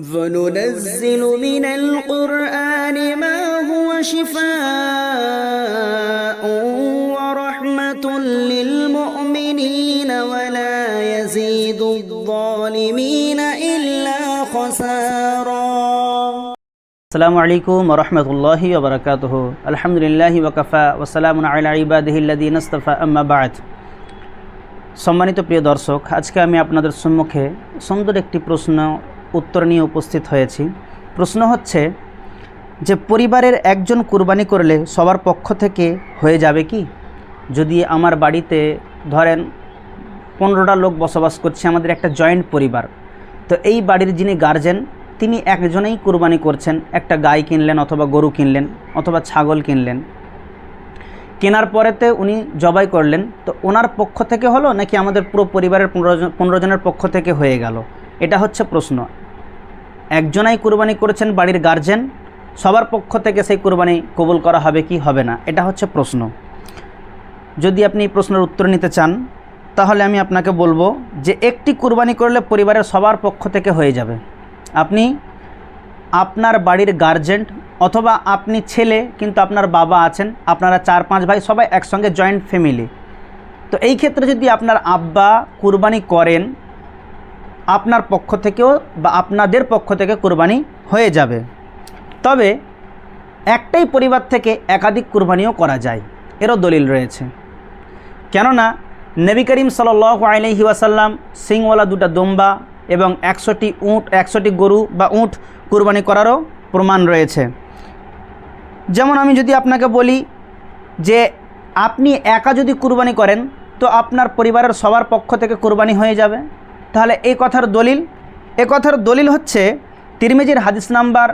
وننزل من القرآن ما هو شفاء ورحمة للمؤمنين ولا يزيد الظالمين إلا خسارا. السلام عليكم ورحمة الله وبركاته. الحمد لله وكفى وسلام على عباده الذين اصطفى أما بعد. সম্মানিত প্রিয় দর্শক, আজকে আমি আপনাদের সম্মুখে সুন্দর একটি প্রশ্ন উত্তর নিয়ে উপস্থিত হয়েছি। প্রশ্ন হচ্ছে যে পরিবারের একজন কুরবানি করলে সবার পক্ষ থেকে হয়ে যাবে কি? যদি আমার বাড়িতে ধরেন 15টা লোক বসবাস করছে, আমাদের একটা জয়েন্ট পরিবার, তো এই বাড়ির যিনি গার্জেন তিনি একজনেই কুরবানি করছেন, একটা গাই কিনলেন অথবা গরু কিনলেন অথবা ছাগল কিনলেন, কেনার পরেতে উনি জবাই করলেন, তো ওনার পক্ষ থেকে হলো নাকি আমাদের পুরো পরিবারের 15 জনের পক্ষ থেকে হয়ে গেল? এটা হচ্ছে প্রশ্ন। একজনাই কুরবানি করেছেন বাড়ির গার্জেন, সবার পক্ষ থেকে সেই কুরবানি কবুল করা হবে কি হবে না, এটা হচ্ছে প্রশ্ন। যদি আপনি এই প্রশ্নের উত্তর নিতে চান তাহলে আমি আপনাকে বলবো যে একটি কুরবানি করলে পরিবারের সবার পক্ষ থেকে হয়ে যাবে। আপনি আপনার বাড়ির গার্জেন অথবা আপনি ছেলে কিন্তু আপনার বাবা আছেন, আপনারা 4-5 ভাই সবাই একসঙ্গে জয়েন্ট ফ্যামিলি, তো এই ক্ষেত্রে যদি আপনার আব্বা কুরবানি করেন আপনার পক্ষ থেকেও বা আপনাদের পক্ষ থেকে কুরবানি হয়ে যাবে। তবে একটাই পরিবার থেকে একাধিক কুরবানিও করা যায়, এরও দলিল রয়েছে। কেননা নবী করিম সাল্লাল্লাহু আলাইহি ওয়াসাল্লাম সিংওয়ালা 2টা দুম্বা এবং 100টি গরু বা উট কুরবানি করারও প্রমাণ রয়েছে। যেমন আমি যদি আপনাকে বলি যে আপনি একা যদি কুরবানি করেন তো আপনার পরিবারের সবার পক্ষ থেকে কুরবানি হয়ে যাবে, তাহলে এই কথার দলিল হচ্ছে তিরমিজির হাদিস নাম্বার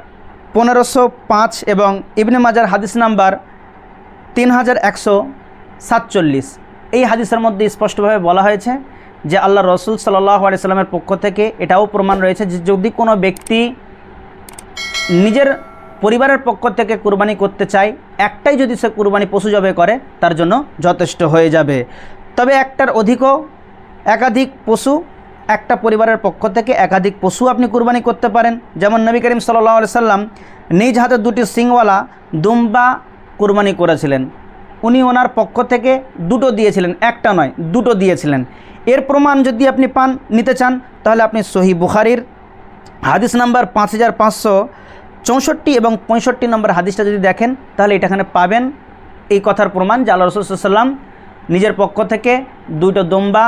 1505 এবং ইবনে মাজার হাদিস নাম্বার 3147। এই হাদিসের মধ্যে স্পষ্টভাবে বলা হয়েছে যে আল্লাহ রসুল সাল্লাল্লাহু আলাইহি সাল্লামের পক্ষ থেকে এটাও প্রমাণ রয়েছে যে যদি কোনো ব্যক্তি নিজের পরিবারের পক্ষ থেকে কুরবানি করতে চায়, একটাই যদি সে কুরবানি পশু জবাই করে তার জন্য যথেষ্ট হয়ে যাবে। তবে একটার অধিকও একাধিক পশু, একটা পরিবারের পক্ষ থেকে একাধিক পশু আপনি কুরবানি করতে পারেন। যেমন নবী করিম সাল্লাল্লাহু আলাইহি সাল্লাম নিজ হাতে 2টি সিংওয়ালা দুম্বা কুরবানি করেছিলেন। উনি ওনার পক্ষ থেকে 2টো দিয়েছিলেন, একটা নয় 2টো দিয়েছিলেন। এর প্রমাণ যদি আপনি নিতে চান তাহলে আপনি সহিহ বুখারীর হাদিস নাম্বার 5564 এবং 65 নম্বর হাদিসটা যদি দেখেন তাহলে এটাখানে পাবেন এই কথার প্রমাণ যে আল্লাহ রাসূল সাল্লাল্লাহু আলাইহি ওয়াসাল্লাম নিজের পক্ষ থেকে 2টো দুম্বা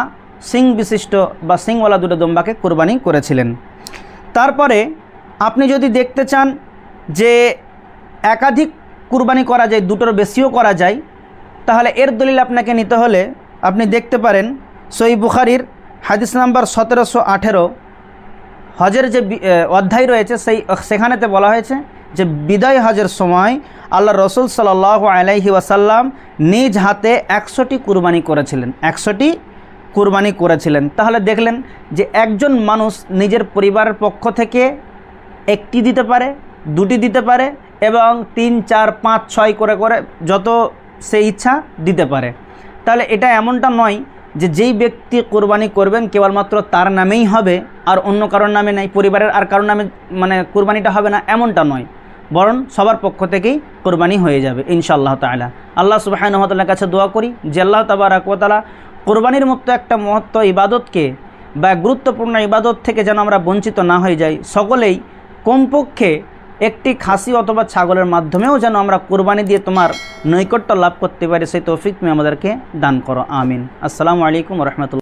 সিং বিশিষ্ট বা সিংওয়ালা 2টো দুম্বাকে কুরবানি করেছিলেন। তারপরে আপনি যদি দেখতে চান যে একাধিক কুরবানি করা যায়, 2টোর বেশিও করা যায়, তাহলে এর দলিল আপনাকে নিতে হলে আপনি দেখতে পারেন সহিহ বুখারীর হাদিস নাম্বার 1718 হজের যে অধ্যায় রয়েছে সেখানেতে বলা হয়েছে যে বিদায় হজের সময় আল্লাহ রসুল সাল্লাল্লাহু আলাইহি ওয়াসাল্লাম নিজ হাতে 100টি কুরবানি করেছিলেন, 100টি কুরবানি করেছিলেন। তাহলে দেখলেন যে একজন মানুষ নিজের পরিবারের পক্ষ থেকে 1টি দিতে পারে, 2টি দিতে পারে এবং 3, 4, 5, 6 করে যত সে ইচ্ছা দিতে পারে। তাহলে এটা এমনটা নয় যে যেই ব্যক্তি কুরবানি করবেন কেবলমাত্র তার নামেই হবে আর অন্য কারোর নামে নাই, পরিবারের আর কারোর নামে মানে কুরবানিটা হবে না, এমনটা নয়, বরং সবার পক্ষ থেকেই কুরবানি হয়ে যাবে ইনশাআল্লাহ তাআলা। আল্লাহ সুবহানাহু ওয়া তাআলার কাছে দোয়া করি যে আল্লাহ তাবারাক ওয়া তাআলা কুরবানির মতো একটা মহত্ব ইবাদতকে বা গুরুত্বপূর্ণ ইবাদত থেকে যেন আমরা বঞ্চিত না হয়ে যাই। সকলেই কমপক্ষে একটি খাসি অথবা ছাগলের মাধ্যমেও যেন আমরা কুরবানি দিয়ে তোমার নৈকট্য লাভ করতে পারি, সেই তৌফিক তুমি আমাদেরকে দান করো, আমিন। আসসালামু আলাইকুম ওয়া রাহমাতুল্লাহ।